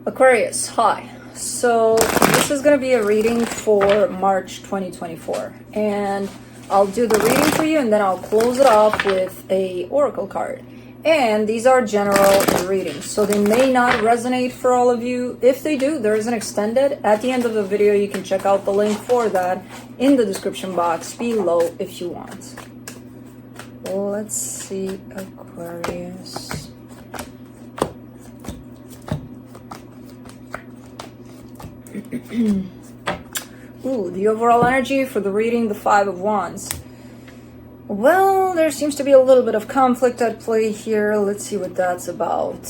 Aquarius, hi. So this is going to be a reading for March 2024, and I'll do the reading for you and then I'll close it off with a oracle card. And these are general readings, so they may not resonate for all of you. If they do, there is an extended at the end of the video. You can check out the link for that in the description box below if you want. Let's see, Aquarius. Ooh, the overall energy for the reading, the Five of Wands. Well, there seems to be a little bit of conflict at play here. Let's see what that's about.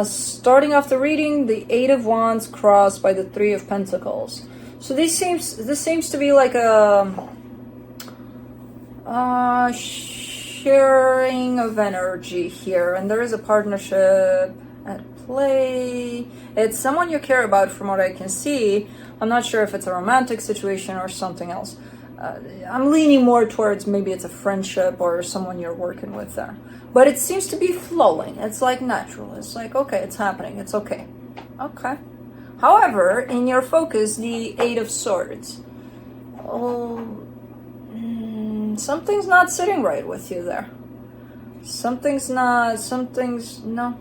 Starting off the reading, the Eight of Wands crossed by the Three of Pentacles. So this seems to be like a sharing of energy here, and there is a partnership at play. It's someone you care about from what I can see. I'm not sure if it's a romantic situation or something else. I'm leaning more towards maybe it's a friendship or someone you're working with there. But it seems to be flowing. It's like natural. It's like, okay, it's happening. It's okay. Okay. However, in your focus, the Eight of Swords. Oh, something's not sitting right with you there. No.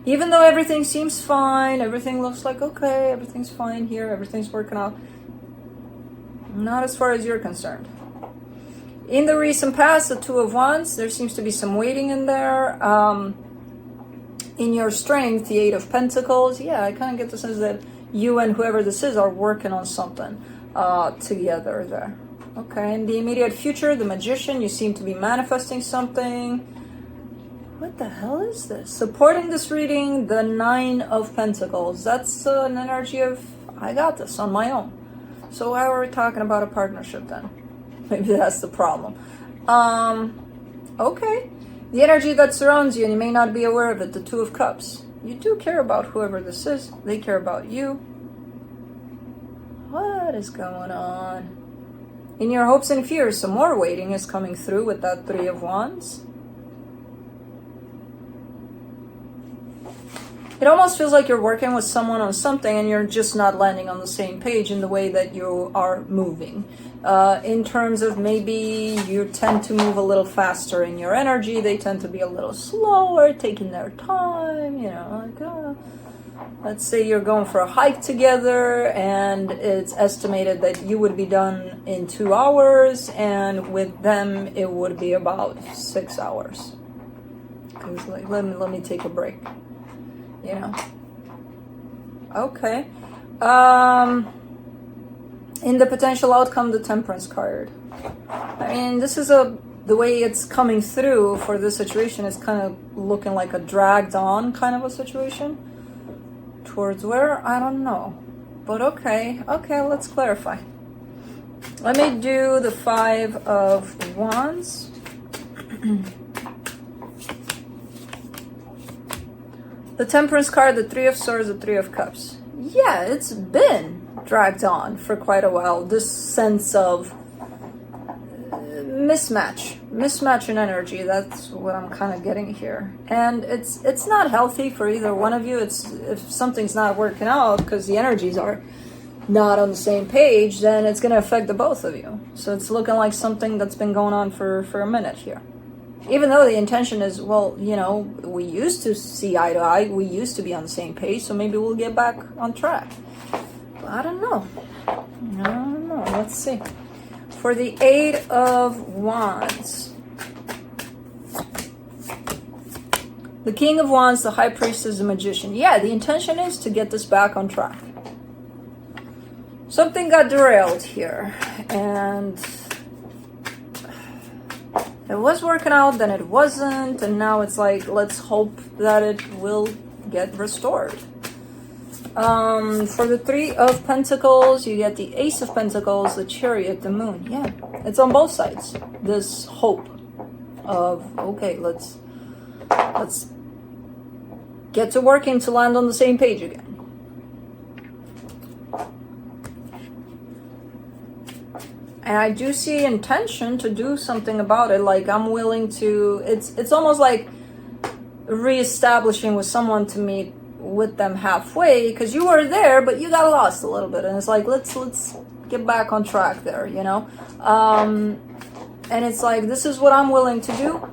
Even though everything seems fine, everything looks like okay, everything's fine here, everything's working out. Not as far as you're concerned. In the recent past, the Two of Wands, there seems to be some waiting in there. In your strength, the Eight of Pentacles, yeah, I kind of get the sense that you and whoever this is are working on something together there. Okay, in the immediate future, the Magician, you seem to be manifesting something. What the hell is this? Supporting this reading, the Nine of Pentacles. That's an energy of, I got this on my own. So why were we talking about a partnership then? Maybe that's the problem. Okay. The energy that surrounds you, and you may not be aware of it, the Two of Cups. You do care about whoever this is. They care about you. What is going on? In your hopes and fears, some more waiting is coming through with that Three of Wands. It almost feels like you're working with someone on something and you're just not landing on the same page in the way that you are moving. In terms of maybe you tend to move a little faster in your energy, they tend to be a little slower, taking their time, you know, like, let's say you're going for a hike together and it's estimated that you would be done in 2 hours, and with them it would be about 6 hours. Because like, let me take a break. You know. Okay. In the potential outcome, the Temperance card. I mean, this is the way it's coming through for this situation is kind of looking like a dragged on kind of a situation. Towards where? I don't know. But okay, let's clarify. Let me do the Five of Wands. The Temperance card, the Three of Swords, the Three of Cups. Yeah, it's been dragged on for quite a while. This sense of mismatch in energy. That's what I'm kind of getting here. And it's not healthy for either one of you. It's if something's not working out because the energies are not on the same page, then it's going to affect the both of you. So it's looking like something that's been going on for a minute here. Even though the intention is, well, you know, we used to see eye to eye, we used to be on the same page, so maybe we'll get back on track. But I don't know. Let's see. For the Eight of Wands, the King of Wands, the High Priestess, the Magician. Yeah, the intention is to get this back on track. Something got derailed here, and it was working out, then it wasn't, and now it's like, let's hope that it will get restored. For the Three of Pentacles, you get the Ace of Pentacles, the Chariot, the Moon. Yeah, it's on both sides. This hope of, okay, let's get to working to land on the same page again. And I do see intention to do something about it. Like I'm willing to, it's almost like reestablishing with someone to meet with them halfway, because you were there, but you got lost a little bit. And it's like, let's get back on track there, you know? And it's like, this is what I'm willing to do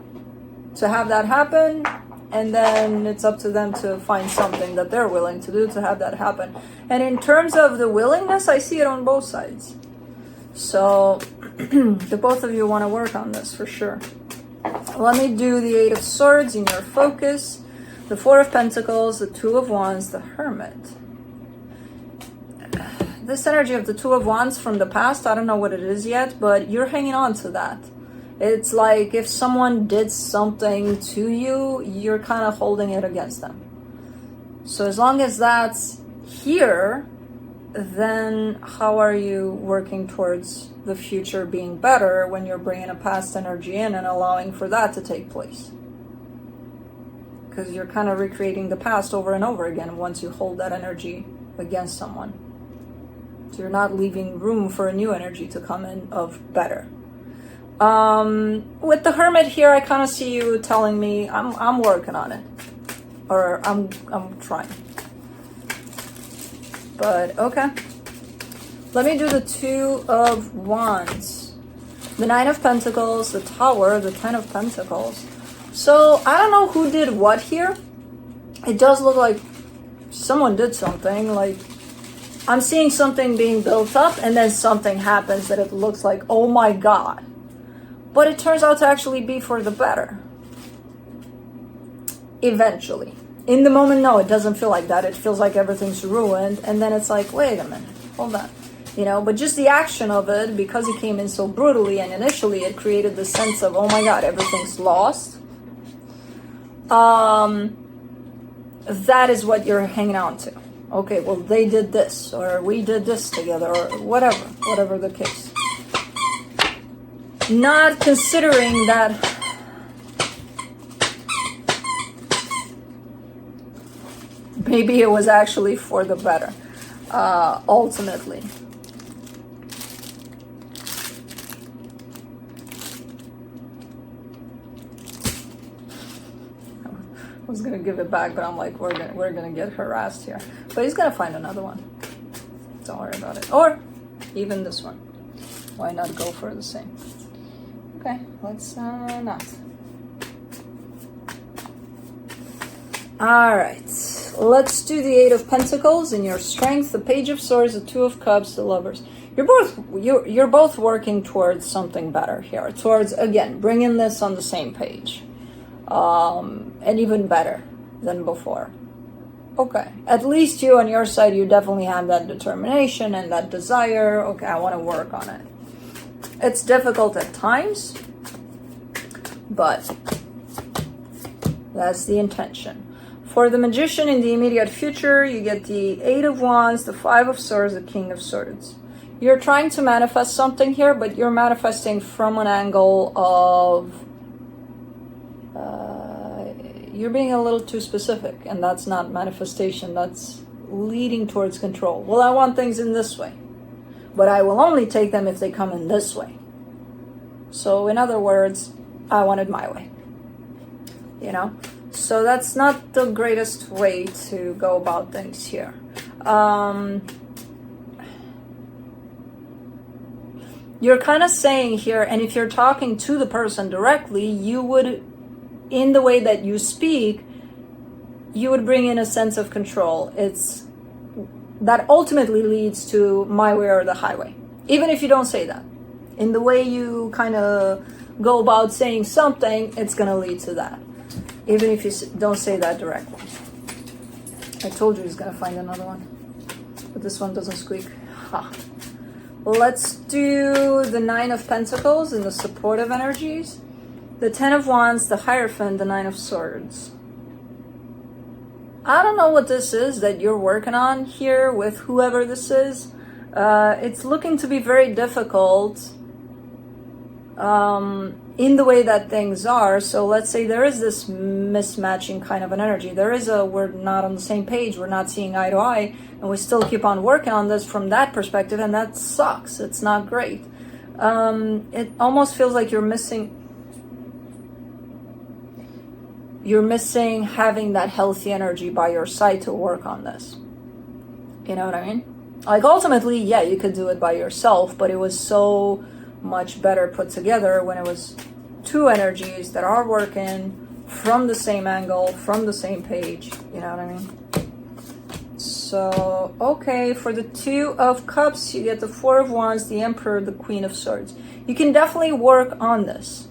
to have that happen. And then it's up to them to find something that they're willing to do to have that happen. And in terms of the willingness, I see it on both sides. So the both of you want to work on this for sure. Let me do the Eight of Swords in your focus, the Four of Pentacles, the Two of Wands, the Hermit. This energy of the Two of Wands from the past, I don't know what it is yet, but you're hanging on to that. It's like if someone did something to you, you're kind of holding it against them. So as long as that's here, then how are you working towards the future being better when you're bringing a past energy in and allowing for that to take place? Because you're kind of recreating the past over and over again once you hold that energy against someone. So you're not leaving room for a new energy to come in of better. With the Hermit here, I kind of see you telling me I'm working on it, or I'm trying. But okay, let me do the Two of Wands, the Nine of Pentacles, the Tower, the Ten of Pentacles. So I don't know who did what here. It does look like someone did something. Like I'm seeing something being built up, and then something happens that it looks like, oh my God. But it turns out to actually be for the better. Eventually. In the moment, no, it doesn't feel like that. It feels like everything's ruined. And then it's like, wait a minute, hold on. You know, but just the action of it, because it came in so brutally and initially, it created the sense of, oh my God, everything's lost. That is what you're hanging on to. Okay, well, they did this, or we did this together, or whatever the case. Not considering that maybe it was actually for the better, ultimately. I was gonna give it back, but I'm like, we're gonna get harassed here. But he's gonna find another one. Don't worry about it. Or even this one. Why not go for the same? Okay, let's not. All right, let's do the Eight of Pentacles in your strength, the Page of Swords, the Two of Cups, the Lovers. You're both working towards something better here. Towards, again, bringing this on the same page, and even better than before. Okay, at least you on your side, you definitely have that determination and that desire. Okay, I want to work on it. It's difficult at times, but that's the intention. For the Magician in the immediate future, you get the Eight of Wands, the Five of Swords, the King of Swords. You're trying to manifest something here, but you're manifesting from an angle of you're being a little too specific, and that's not manifestation. That's leading towards control. Well, I want things in this way, but I will only take them if they come in this way. So in other words, I want it my way, you know? So that's not the greatest way to go about things here. You're kind of saying here, and if you're talking to the person directly, you would, in the way that you speak, you would bring in a sense of control. It's that ultimately leads to my way or the highway. Even if you don't say that. In the way you kind of go about saying something, it's going to lead to that. Even if you don't say that directly. I told you he's going to find another one. But this one doesn't squeak. Ha. Let's do the Nine of Pentacles and the supportive energies. The Ten of Wands, the Hierophant, the Nine of Swords. I don't know what this is that you're working on here with whoever this is. It's looking to be very difficult in the way that things are. So let's say there is this mismatching kind of an energy. There is we're not on the same page, we're not seeing eye to eye, and we still keep on working on this from that perspective, and that sucks. It's not great. It almost feels like you're missing. you're missing having that healthy energy by your side to work on this. You know what I mean? Like ultimately, yeah, you could do it by yourself, but it was so much better put together when it was two energies that are working from the same angle, from the same page. You know what I mean? So, okay, for the Two of Cups, you get the Four of Wands, the Emperor, the Queen of Swords. You can definitely work on this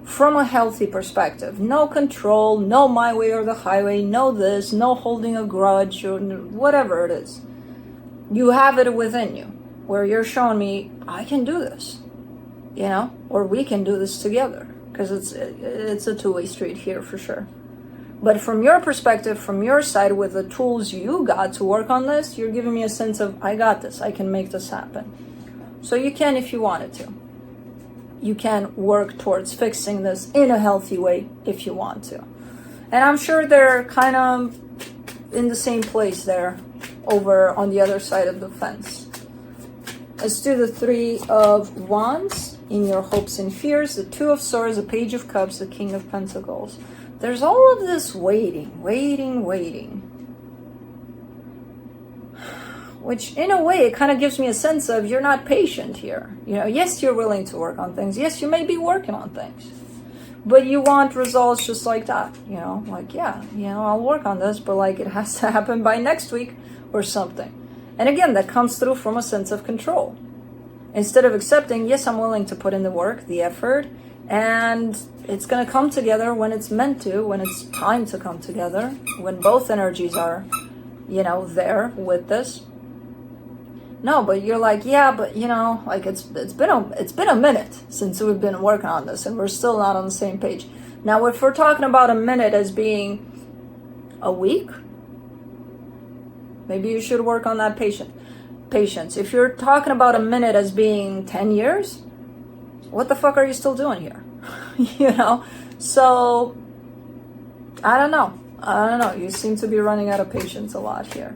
from a healthy perspective. No control, no my way or the highway, no this, no holding a grudge or whatever it is. You have it within you where you're showing me, I can do this, you know, or we can do this together, because it's a two-way street here for sure. But from your perspective, from your side, with the tools you got to work on this, you're giving me a sense of, I got this, I can make this happen. So you can if you wanted to. You can work towards fixing this in a healthy way if you want to. And I'm sure they're kind of in the same place there, over on the other side of the fence. Let's do the Three of Wands in your hopes and fears, the Two of Swords, the Page of Cups, the King of Pentacles. There's all of this waiting. Which in a way, it kind of gives me a sense of you're not patient here. You know, yes, you're willing to work on things. Yes, you may be working on things. But you want results just like that. You know, like, yeah, you know, I'll work on this, but like it has to happen by next week or something. And again, that comes through from a sense of control. Instead of accepting, yes, I'm willing to put in the work, the effort, and it's going to come together when it's meant to, when it's time to come together, when both energies are, you know, there with this. No, but you're like, yeah, but you know, like it's been a minute since we've been working on this, and we're still not on the same page. Now, if we're talking about a minute as being a week, maybe you should work on that patience. If you're talking about a minute as being 10 years, what the fuck are you still doing here? You know? So, I don't know. You seem to be running out of patience a lot here.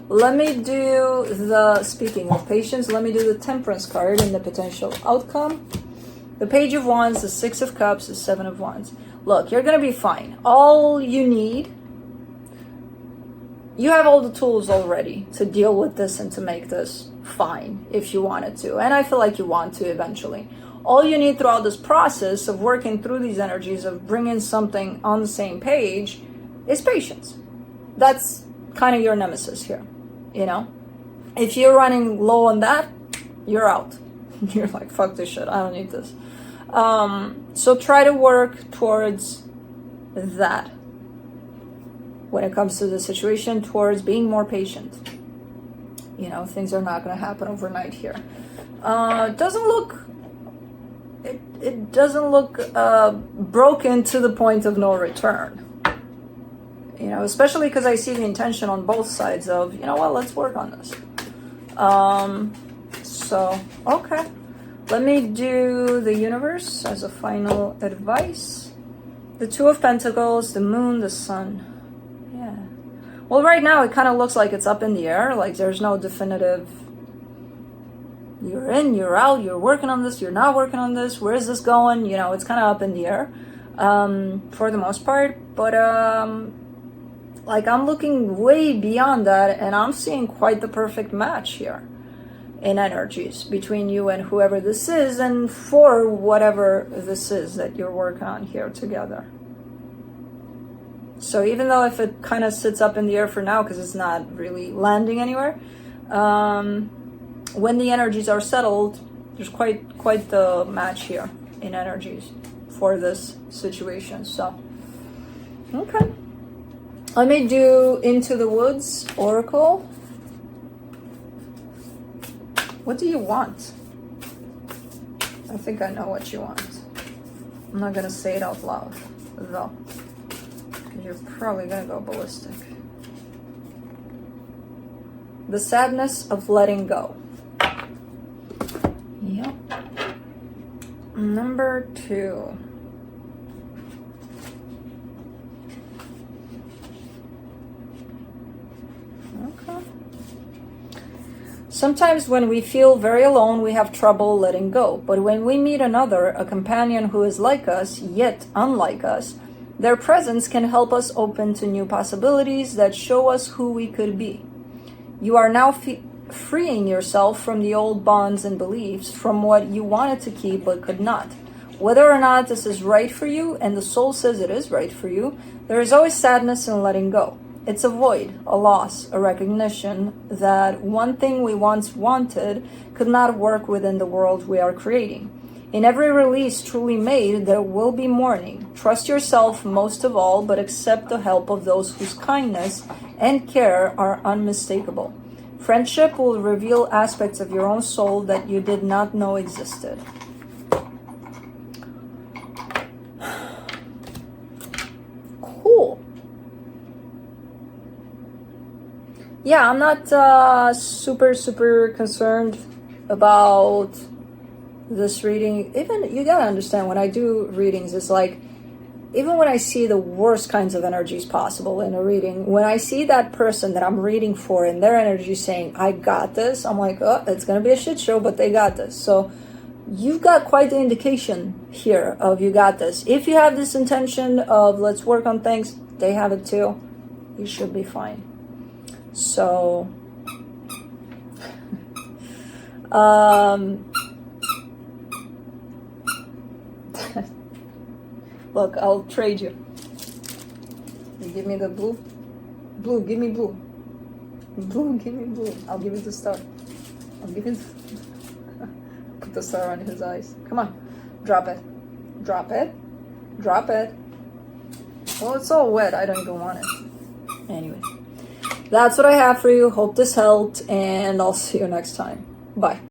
Let me do speaking of patience, let me do the Temperance card and the potential outcome. The Page of Wands, the Six of Cups, the Seven of Wands. Look, you're going to be fine. All you need, you have all the tools already to deal with this and to make this fine if you wanted to. And I feel like you want to eventually. All you need throughout this process of working through these energies, of bringing something on the same page, is patience. That's kind of your nemesis here, you know? If you're running low on that, you're out. You're like, fuck this shit, I don't need this. So try to work towards that when it comes to the situation, towards being more patient. You know, things are not going to happen overnight here. It doesn't look broken to the point of no return. You know, especially because I see the intention on both sides of, you know what, let's work on this. So, okay. Let me do the universe as a final advice. The Two of Pentacles, the Moon, the Sun. Yeah. Well, right now it kind of looks like it's up in the air. Like there's no definitive, you're in, you're out, you're working on this, you're not working on this, where is this going? You know, it's kind of up in the air for the most part. But like I'm looking way beyond that, and I'm seeing quite the perfect match here in energies between you and whoever this is, and for whatever this is that you're working on here together. So even though if it kind of sits up in the air for now because it's not really landing anywhere, when the energies are settled, there's quite the match here in energies for this situation. So, okay. Let me do Into the Woods Oracle. What do you want? I think I know what you want. I'm not gonna say it out loud, though. You're probably gonna go ballistic. The sadness of letting go. Yep. Number 2. Okay. Sometimes when we feel very alone, we have trouble letting go. But when we meet another, a companion who is like us, yet unlike us, Their presence can help us open to new possibilities that show us who we could be. You are now freeing yourself from the old bonds and beliefs, from what you wanted to keep but could not. Whether or not this is right for you, and the soul says it is right for you, there is always sadness in letting go. It's a void, a loss, a recognition that one thing we once wanted could not work within the world we are creating. In every release truly made, there will be mourning. Trust yourself most of all, but accept the help of those whose kindness and care are unmistakable. Friendship will reveal aspects of your own soul that you did not know existed. Cool. Yeah, I'm not super concerned about this reading. Even, you gotta understand, when I do readings, it's like, even when I see the worst kinds of energies possible in a reading, when I see that person that I'm reading for and their energy saying, I got this, I'm like, oh, it's gonna be a shit show, but they got this. So you've got quite the indication here of you got this. If you have this intention of let's work on things, they have it too. You should be fine. So look, I'll trade you. You give me the blue. Blue, give me blue. Blue, give me blue. I'll give you the star. I'll give you put the star on his eyes. Come on. Drop it. Drop it. Drop it. Well, it's all wet. I don't even want it. Anyway. That's what I have for you. Hope this helped, and I'll see you next time. Bye.